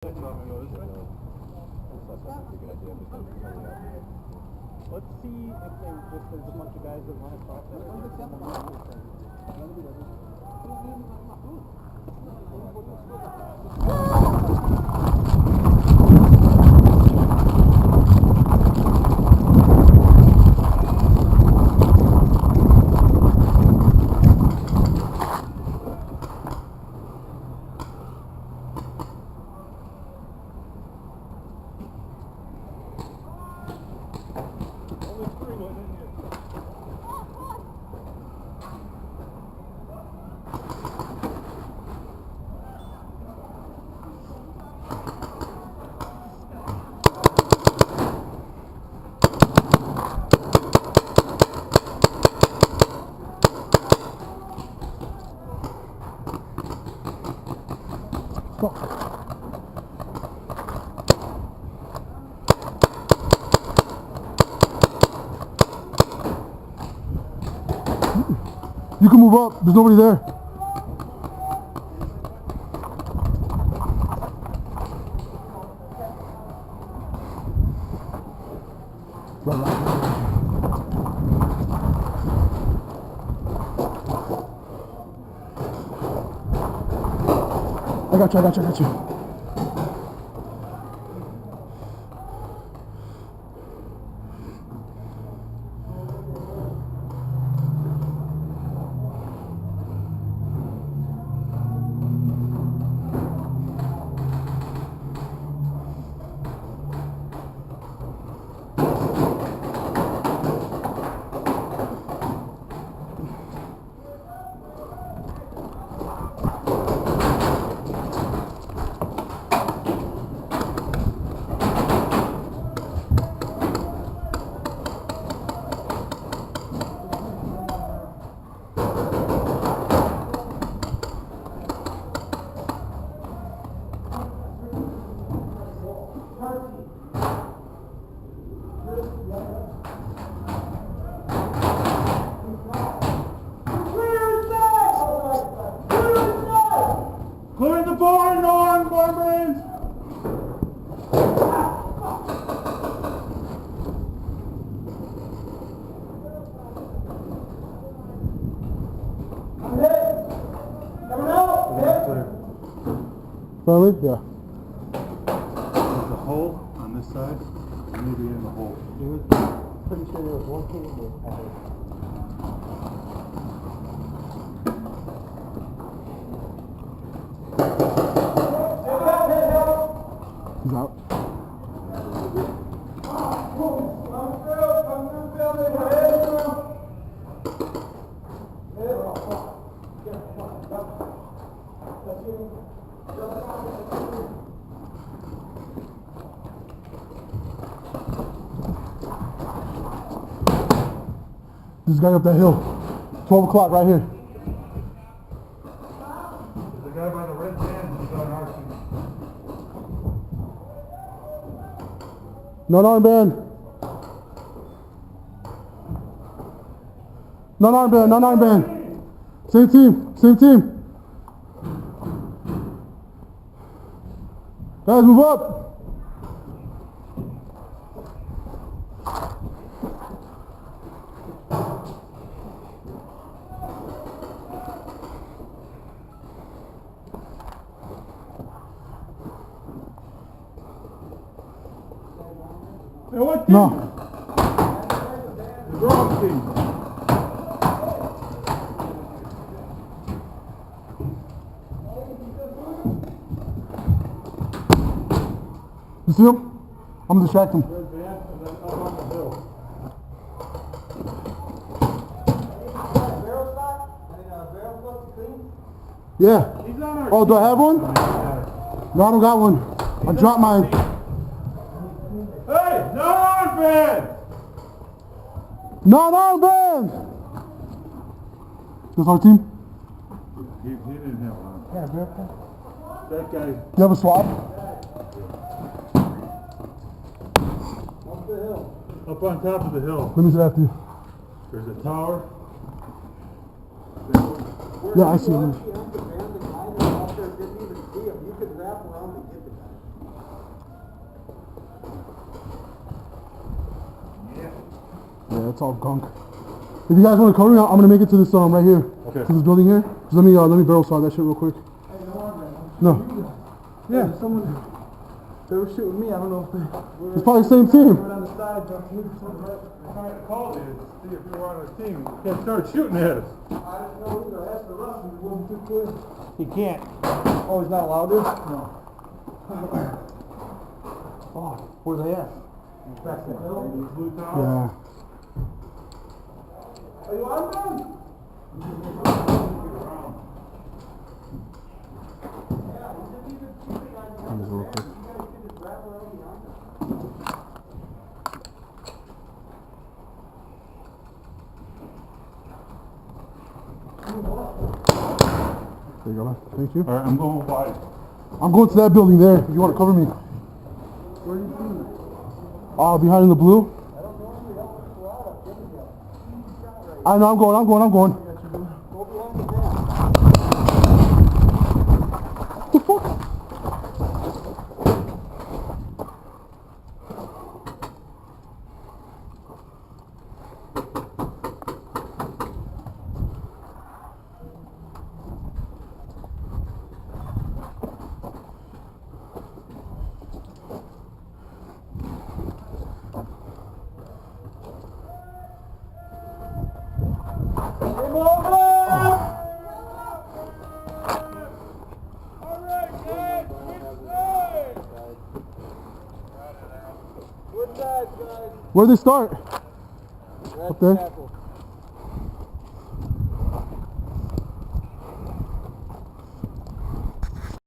Let's see if there's a bunch of guys that want to cross that. You can move up. There's nobody there. I got you. Clear the barn, Norm, barbarians! Finally? Yeah. There's a hole on this side, maybe in the hole. Pretty sure there was one kid in there. He's out. This guy up that hill. 12 o'clock right here. The guy by the red van is on our team. Non-armband. Non-armband. Same team. Guys, move up. Hey, what No. The wrong team. You see him? I'm gonna distract him. Red van and then up on the hill. Yeah. He's on our Oh, do I have one? team. No, I don't got one. I dropped mine. Hey, non-armband! Non-armband! That's our team? He didn't have one. Yeah, That guy. You have a swap? Up on top of the hill. Let me see after you. There's a tower. Yeah, I see him. Yeah, it's all gunk. If you guys want to cover me, I'm gonna make it to this right here. Okay. To this building here. Just let me barrel saw that shit real quick. No. Yeah, someone. They were shooting me. I don't know if they. It's probably the same team. Right on the side, don't you? Call you to see if you were on our team. You can't start shooting at us. I didn't know either. That's the rough. He wasn't too clear. He can't. Oh, he's not allowed to? No. Oh, where they at? Back the hill. Blue tower. Yeah. Are you on them? Real quick. There you go, man. Thank you. Alright, I'm going wide. I'm going to that building there. If you want to cover me. Where are you seeing? Behind in the blue. I know. I'm going. Go behind the van. What the fuck? Where'd they start? Up there?